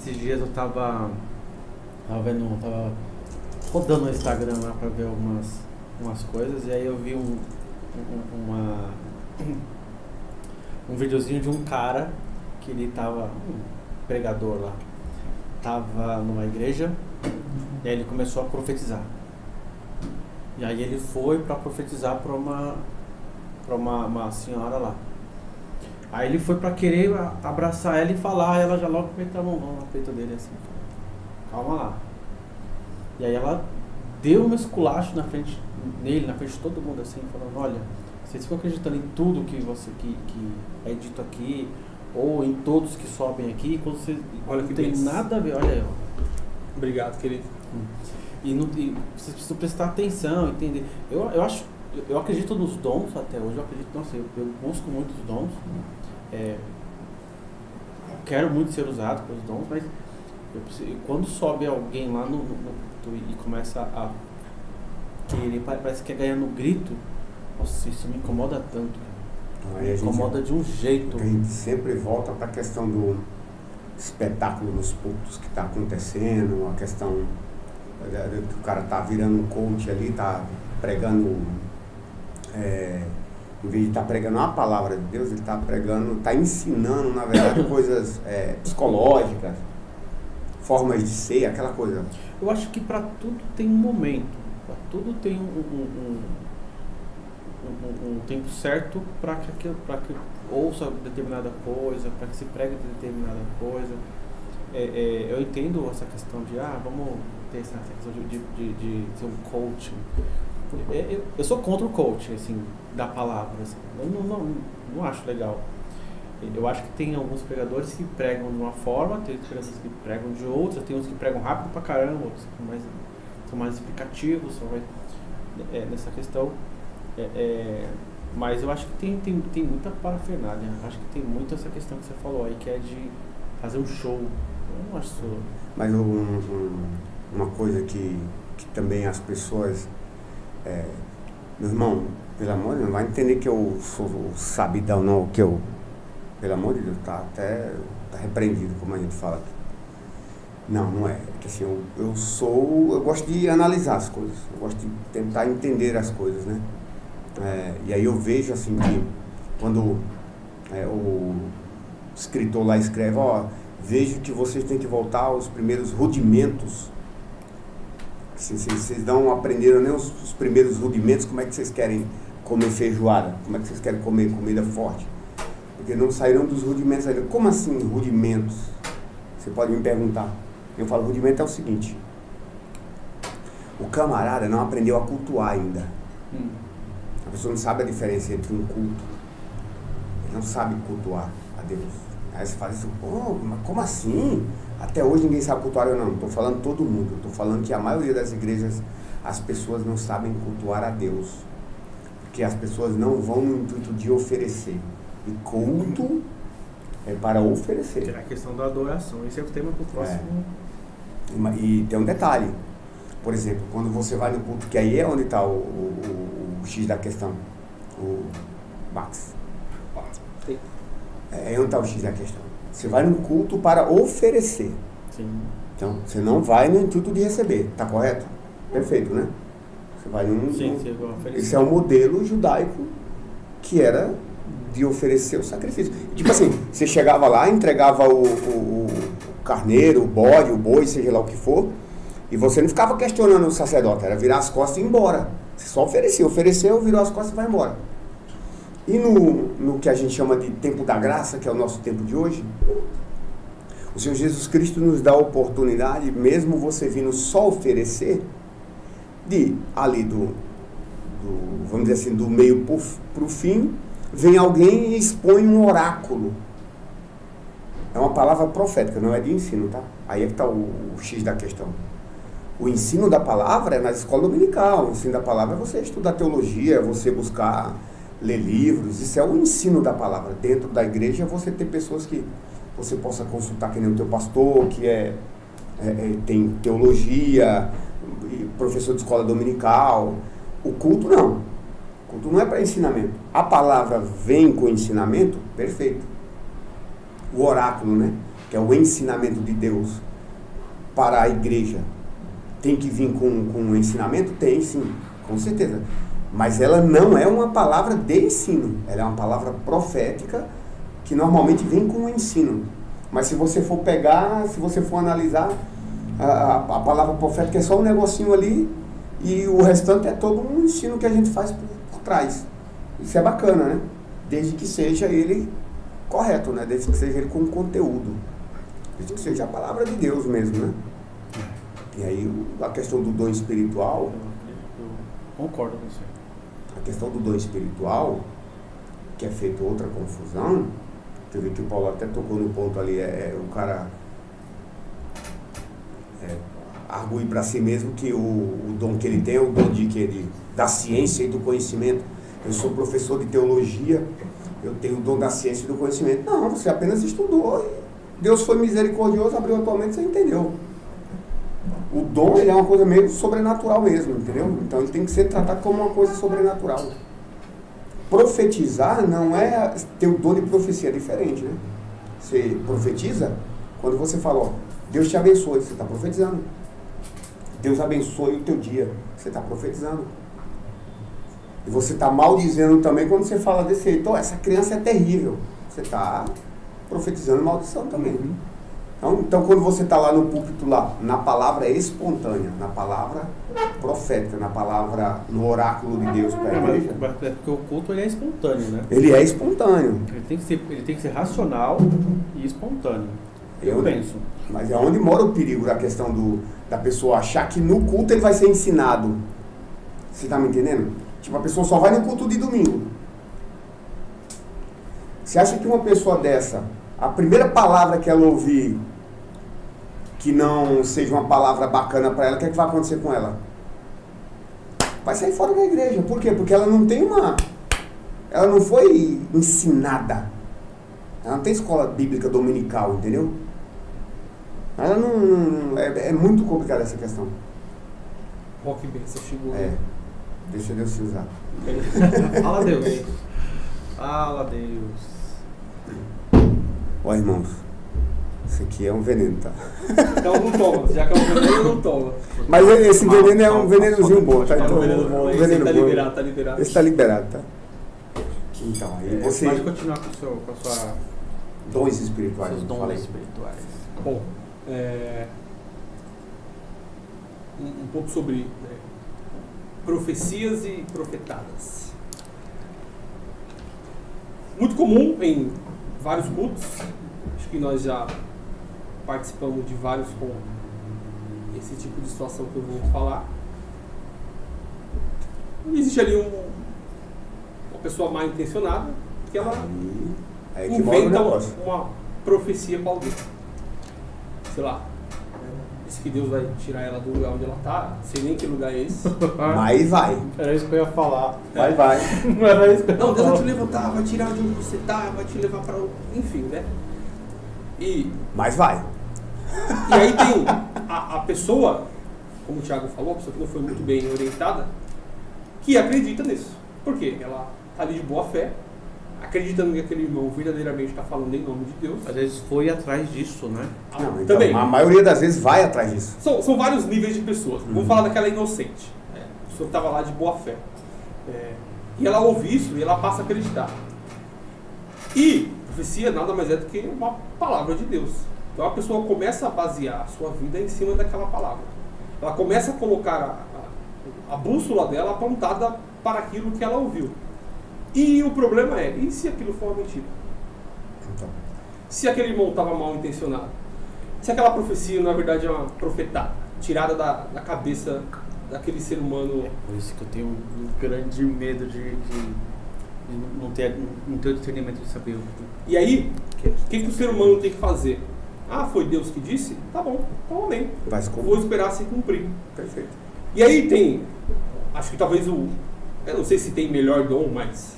Esses dias eu tava rodando no Instagram lá pra ver umas coisas, e aí eu vi um videozinho de um cara que ele tava, um pregador lá, tava numa igreja, e aí ele começou a profetizar. E aí ele foi pra profetizar pra uma senhora lá. Aí ele foi pra querer abraçar ela e falar, ela já logo meteu a mão no peito dele assim, calma lá. E aí ela deu um esculacho na frente de todo mundo assim, falando, olha, vocês ficam acreditando em tudo que é dito aqui, ou em todos que sobem aqui, quando você olha não que tem nada a ver, olha aí, ó. Obrigado, querido. E vocês precisam prestar atenção, entender. Eu acredito nos dons até hoje, eu busco muitos dons. Quero muito ser usado pelos dons, mas quando sobe alguém lá no e começa a querer, parece que é ganhar no grito, nossa, isso me incomoda tanto. Me incomoda de um jeito. A gente sempre volta para a questão do espetáculo nos cultos que está acontecendo, a questão que o cara está virando um coach ali, está pregando, em vez de estar pregando a palavra de Deus, ele está pregando, está ensinando, na verdade, coisas psicológicas, formas de ser, aquela coisa. Eu acho que para tudo tem um momento, para tudo tem um tempo certo para que ouça determinada coisa, para que se pregue determinada coisa. Eu entendo essa questão de, vamos ter essa questão de ser um coaching. Eu sou contra o coaching, assim, da palavra. Assim. Eu não acho legal. Eu acho que tem alguns pregadores que pregam de uma forma, tem pregadores que pregam de outra, tem uns que pregam rápido pra caramba, outros que são mais explicativos, nessa questão. Mas eu acho que tem muita parafernália. Acho que tem muito essa questão que você falou aí, que é de fazer um show. Eu não acho isso. Mas uma coisa que também as pessoas... meu irmão, pelo amor de Deus, não vai entender que eu sou sabidão, não, que eu... Pelo amor de Deus, tá repreendido, como a gente fala aqui. Não é. Porque assim, eu gosto de analisar as coisas, eu gosto de tentar entender as coisas, né? E aí eu vejo assim que quando o escritor lá escreve, vejo que vocês têm que voltar aos primeiros rudimentos. Assim, se vocês não aprenderam nem os primeiros rudimentos, como é que vocês querem comer feijoada? Como é que vocês querem comer comida forte? Porque não saíram dos rudimentos ainda. Como assim rudimentos? Você pode me perguntar. Eu falo, rudimento é o seguinte: o camarada não aprendeu a cultuar ainda. A pessoa não sabe a diferença entre um culto. Ele não sabe cultuar a Deus. Aí você fala assim, mas como assim? Até hoje ninguém sabe cultuar. Eu não estou falando todo mundo. Estou falando que a maioria das igrejas, as pessoas não sabem cultuar a Deus. Porque as pessoas não vão no intuito de oferecer. E culto é para oferecer. É a questão da adoração. Esse é o tema para o próximo. E tem um detalhe. Por exemplo, quando você vai no culto, que aí é onde está o X da questão. O Max. É onde está o X da questão. Você vai no culto para oferecer. Sim. Então, você não vai no intuito de receber. Tá correto? Perfeito, né? Você vai num... Sim, você vai oferecer. Esse é o modelo judaico que era de oferecer o sacrifício. Tipo assim, você chegava lá, entregava o carneiro, o bode, o boi, seja lá o que for, e você não ficava questionando o sacerdote, era virar as costas e ir embora. Você só oferecia, ofereceu, virou as costas e vai embora. E no que a gente chama de tempo da graça, que é o nosso tempo de hoje, o Senhor Jesus Cristo nos dá a oportunidade, mesmo você vindo só oferecer, de ali vamos dizer assim, do meio para o fim, vem alguém e expõe um oráculo. É uma palavra profética, não é de ensino, tá? Aí é que está o X da questão. O ensino da palavra é na escola dominical. O ensino da palavra é você estudar teologia, é você buscar ler livros. Isso é o ensino da palavra. Dentro da igreja é você ter pessoas que você possa consultar, que nem o teu pastor, que tem teologia, professor de escola dominical. O culto não. O culto não é para ensinamento. A palavra vem com ensinamento, perfeito. O oráculo, né? que é o ensinamento de Deus para a igreja, tem que vir com um ensinamento? Tem, sim, com certeza. Mas ela não é uma palavra de ensino, ela é uma palavra profética que normalmente vem com o ensino. Mas se você for pegar, se você for analisar, a palavra profética é só um negocinho ali e o restante é todo um ensino que a gente faz por trás. Isso é bacana, né? Desde que seja ele correto, né? Desde que seja ele com conteúdo. Desde que seja a palavra de Deus mesmo, né? E aí a questão do dom espiritual... Eu concordo com você. A questão do dom espiritual, que é feito outra confusão, você vê que o Paulo até tocou no ponto ali, o cara arguir para si mesmo que o dom que ele tem é o dom da ciência e do conhecimento. Eu sou professor de teologia, eu tenho o dom da ciência e do conhecimento. Não, você apenas estudou e Deus foi misericordioso, abriu a tua mente e você entendeu. O dom, ele é uma coisa meio sobrenatural mesmo, entendeu? Então ele tem que ser tratado como uma coisa sobrenatural. Profetizar não é ter o dom de profecia, é diferente, né? Você profetiza quando você fala, ó, Deus te abençoe, você está profetizando. Deus abençoe o teu dia, você está profetizando. E você está maldizendo também quando você fala desse jeito, ó, essa criança é terrível. Você está profetizando maldição também. Então quando você está lá no púlpito, lá, na palavra espontânea, na palavra profética, na palavra, no oráculo de Deus para a igreja. Porque o culto ele é espontâneo, né? Ele é espontâneo. Ele tem que ser racional e espontâneo. Eu onde, penso. Mas é onde mora o perigo da questão da pessoa achar que no culto ele vai ser ensinado. Você está me entendendo? Tipo, a pessoa só vai no culto de domingo. Você acha que uma pessoa dessa, a primeira palavra que ela ouvir, que não seja uma palavra bacana para ela, o que é que vai acontecer com ela? Vai sair fora da igreja. Por quê? Porque ela não tem ela não foi ensinada. Ela não tem escola bíblica dominical, entendeu? Ela não... É muito complicada essa questão. Rock bem, você chegou. Deixa Deus se usar. Fala Deus. Fala Deus. Ó, irmãos, isso aqui é um veneno, tá? Então não toma, já que é um veneno, não toma. Mas esse veneno é um venenozinho bom, tá? Então, um veneno bom, esse tá liberado, tá liberado. Esse tá liberado, tá? Então, aí você... Pode continuar com a sua... Dons espirituais. Seus dons espirituais. Bom, um pouco sobre profecias e profetadas. Muito comum em vários cultos, acho que nós já participamos de vários com esse tipo de situação que eu vou falar. Existe ali uma pessoa mal intencionada que ela inventa uma profecia para alguém. Sei lá, diz que Deus vai tirar ela do lugar onde ela está, sei nem que lugar é esse. Mas vai. Era isso que eu ia falar. Vai. Não era isso que eu ia Não, Deus falar. vai te levantar, vai tirar de onde você está, vai te levar para... Enfim, né? Mas vai. E aí tem a pessoa, como o Thiago falou, a pessoa que não foi muito bem orientada, que acredita nisso. Por quê? Ela está ali de boa fé, acreditando que aquele irmão verdadeiramente está falando em nome de Deus. Às vezes foi atrás disso, né? Não, então, também. a maioria das vezes vai atrás disso. São vários níveis de pessoas. Vamos falar daquela inocente. A pessoa que estava lá de boa fé. E ela ouve isso e ela passa a acreditar. E profecia nada mais é do que uma palavra de Deus. Então a pessoa começa a basear a sua vida em cima daquela palavra. Ela começa a colocar a bússola dela apontada para aquilo que ela ouviu. E o problema é, e se aquilo for uma mentira? Então. Se aquele irmão estava mal intencionado? Se aquela profecia, na verdade, é uma profetada, tirada da cabeça daquele ser humano? É por isso que eu tenho um grande medo de não ter o discernimento de saber. E aí, o que o ser humano tem que fazer? Ah, foi Deus que disse? Tá bom, então amém. Vou esperar se cumprir. Perfeito. E aí tem, acho que talvez eu não sei se tem melhor dom, mas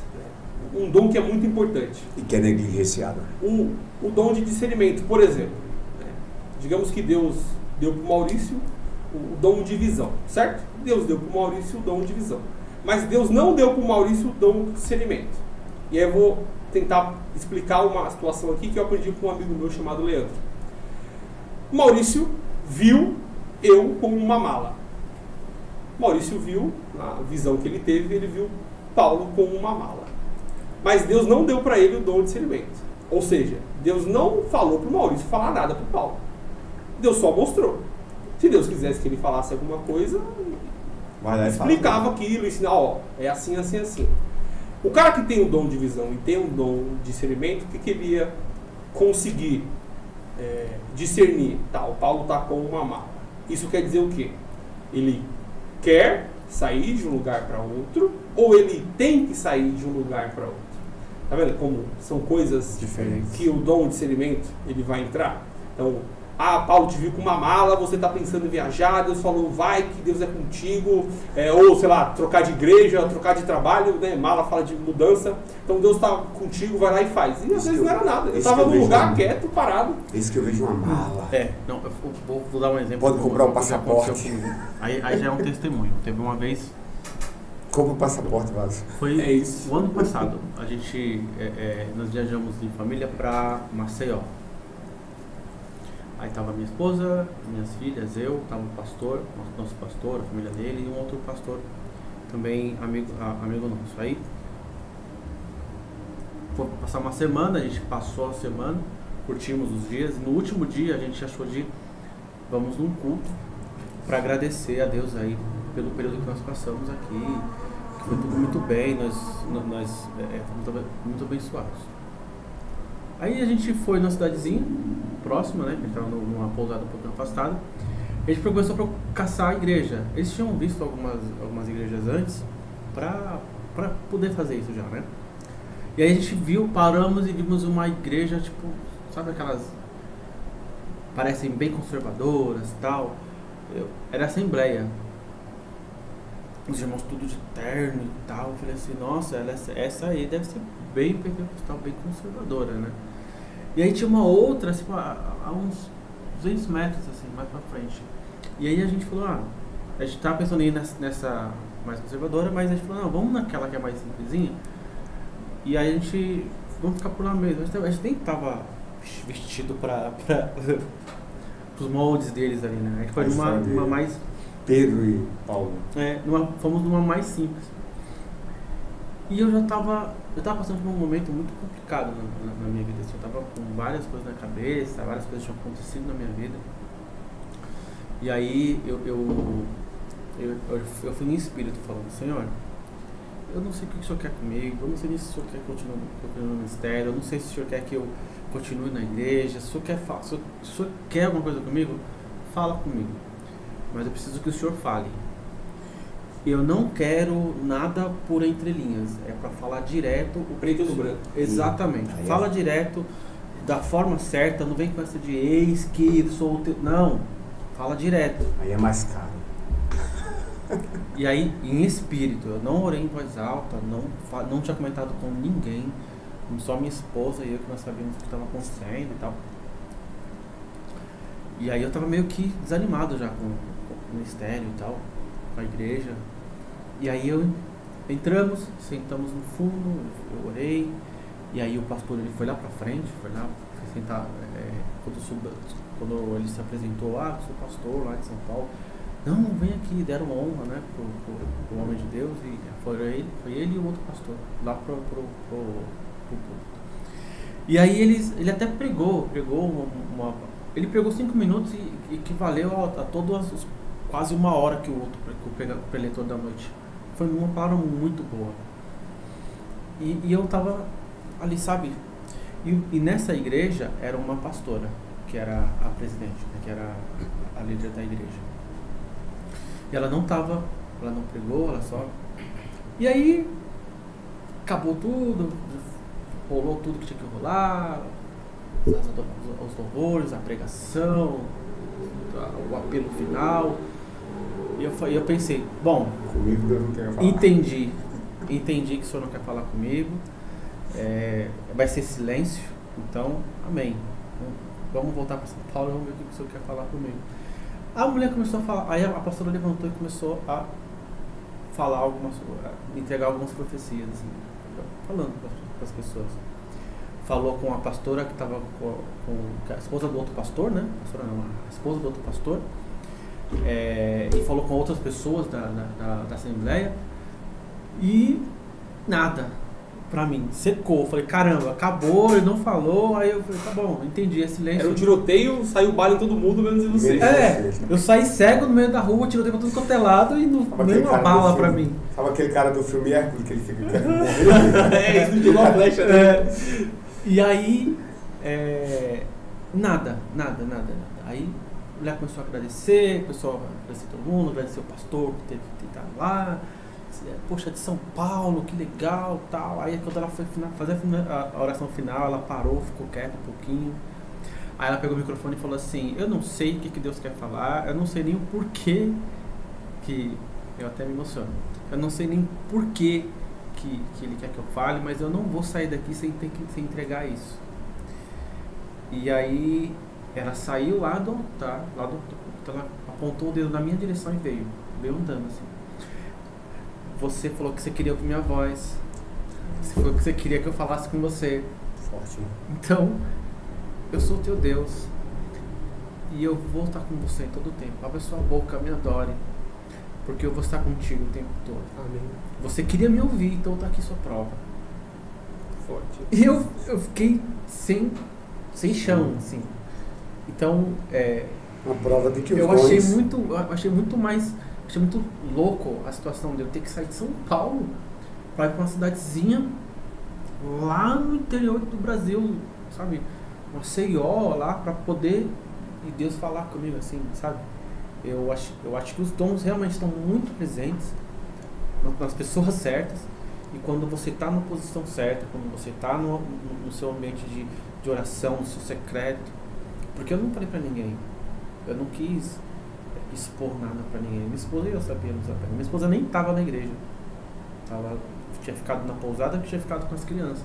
um dom que é muito importante. E que é negligenciado. O dom de discernimento, por exemplo. Digamos que Deus deu para o Maurício o dom de visão, certo? Deus deu para o Maurício o dom de visão. Mas Deus não deu para o Maurício o dom de discernimento. E aí eu vou tentar explicar uma situação aqui que eu aprendi com um amigo meu chamado Leandro. Maurício viu eu como uma mala. Maurício viu, na visão que ele teve, ele viu Paulo como uma mala. Mas Deus não deu para ele o dom de discernimento. Ou seja, Deus não falou para o Maurício falar nada para o Paulo. Deus só mostrou. Se Deus quisesse que ele falasse alguma coisa, explicava aquilo, ensinava, ó, é assim, assim, assim. O cara que tem o dom de visão e tem o dom de discernimento, o que ele ia conseguir discernir? Tá, o Paulo está com uma mala. Isso quer dizer o quê? Ele quer sair de um lugar para outro, ou ele tem que sair de um lugar para outro? Tá vendo como são coisas diferentes que o dom de discernimento ele vai entrar? Então, Paulo te viu com uma mala, você está pensando em viajar, Deus falou, vai, que Deus é contigo, ou sei lá, trocar de igreja, trocar de trabalho, né? Mala fala de mudança, então Deus está contigo, vai lá e faz. E às vezes não era nada, eu estava num lugar quieto, parado. Isso que eu vejo uma mala. Não, eu vou dar um exemplo. Pode comprar um passaporte. Aí já é um testemunho. Teve uma vez... Compra o passaporte, Vaz. Foi o ano passado, nós viajamos em família para Maceió. Aí tava minha esposa, minhas filhas, eu, tava o pastor, nosso pastor, a família dele e um outro pastor, também amigo nosso. Aí foi passar uma semana, a gente passou a semana, curtimos os dias, e no último dia a gente achou de vamos num culto para agradecer a Deus aí pelo período que nós passamos aqui, que foi tudo muito bem, nós fomos muito abençoados. Aí a gente foi numa cidadezinha próxima, né? Que a gente estava numa pousada um pouco afastada. A gente começou a caçar a igreja. Eles tinham visto algumas igrejas antes para poder fazer isso já, né? E aí a gente paramos e vimos uma igreja, tipo, sabe aquelas... parecem bem conservadoras e tal. Era assembleia. Os irmãos tudo de terno e tal. Eu falei assim, nossa, essa aí deve ser bem pentecostal, bem conservadora, né? E aí tinha uma outra, assim, a uns 200 metros, assim, mais pra frente. E aí a gente falou, a gente tava pensando em ir nessa mais conservadora, mas a gente falou, não, vamos naquela que é mais simplesinha. E aí a gente, vamos ficar por lá mesmo. A gente nem tava vestido para os moldes deles ali, né? A gente foi numa mais... Pedro e Paulo. Fomos numa mais simples. E eu tava passando por um momento muito complicado na minha vida. Eu tava com várias coisas na cabeça, várias coisas tinham acontecido na minha vida. E aí eu fui em espírito falando, Senhor, eu não sei o que o Senhor quer comigo, eu não sei se o Senhor quer continuar no ministério, eu não sei se o Senhor quer que eu continue na igreja, se o Senhor quer alguma coisa comigo, fala comigo. Mas eu preciso que o Senhor fale. Eu não quero nada por entrelinhas. É para falar direto o preto no branco. Exatamente. Fala direto, da forma certa. Não vem com essa de eis que sou o teu... Não. Fala direto. Aí é mais caro. E aí, em espírito, eu não orei em voz alta, não tinha comentado com ninguém. Só minha esposa e eu, que nós sabíamos o que estava acontecendo e tal. E aí eu tava meio que desanimado já com o ministério e tal, com a igreja. E aí entramos, sentamos no fundo, eu orei. E aí o pastor ele foi lá pra frente, foi sentar, quando ele se apresentou, sou pastor lá de São Paulo. Não, vem aqui, deram honra, né, pro homem de Deus. E foi ele e o outro pastor lá pro culto. E aí ele até pregou ele pregou 5 minutos e equivaleu a todas quase 1 hora que o preletor da noite. Foi uma palavra muito boa. E eu tava ali, sabe? E nessa igreja era uma pastora, que era a presidente, né, que era a líder da igreja. E ela não pregou, ela só... E aí, acabou tudo, rolou tudo que tinha que rolar, os louvores, a pregação, o apelo final. E eu pensei, bom, comigo Deus não quer falar. Entendi que o Senhor não quer falar comigo, vai ser silêncio, então, amém. Vamos voltar para São Paulo e vamos ver o que o Senhor quer falar comigo. A mulher começou a falar, aí a pastora levantou e começou a falar entregar algumas profecias, assim, falando para as pessoas. falou com a pastora que estava com a esposa do outro pastor, né? A pastora não, a esposa do outro pastor. E falou com outras pessoas da Assembleia. E nada. Pra mim, secou. Falei, caramba, acabou, ele não falou. Aí eu falei, tá bom, entendi, é silêncio. Era um tiroteio, saiu bala em todo mundo, menos em você. Eu saí cego no meio da rua, tiroteio pra tudo quanto é lado e nem uma bala pra mim. Sabe aquele cara do filme Hércules que ele fica querendo morrer? Isso não tirou a flecha, né? E aí, nada. Aí a mulher começou a agradecer, começou a agradecer todo mundo, agradecer o pastor que teve que estar lá. Poxa, de São Paulo, que legal, tal. Aí quando ela foi fazer a oração final, ela parou, ficou quieta um pouquinho. Aí ela pegou o microfone e falou assim, eu não sei o que Deus quer falar, eu não sei nem o porquê que... Eu até me emociono. Eu não sei nem porquê que Ele quer que eu fale, mas eu não vou sair daqui sem entregar isso. E aí ela saiu lá do altar, ela apontou o dedo na minha direção e veio andando assim. Você falou que você queria ouvir minha voz. Você falou que você queria que eu falasse com você. Forte. Então, eu sou teu Deus. E eu vou estar com você todo o tempo. Abre sua boca, me adore. Porque eu vou estar contigo o tempo todo. Amém. Você queria me ouvir, então tá aqui sua prova. Forte. E eu fiquei sem chão, assim. Então, uma prova de que eu achei muito louco a situação de eu ter que sair de São Paulo para ir para uma cidadezinha lá no interior do Brasil, sabe? Uma Maceió lá para poder e Deus falar comigo assim, sabe? Eu acho que os dons realmente estão muito presentes nas pessoas certas e quando você está na posição certa, quando você está no seu ambiente de oração, no seu secreto, porque eu não falei para ninguém, eu não quis expor nada pra ninguém. Minha esposa eu sabia nos Minha esposa nem estava na igreja. Tinha ficado na pousada, que tinha ficado com as crianças.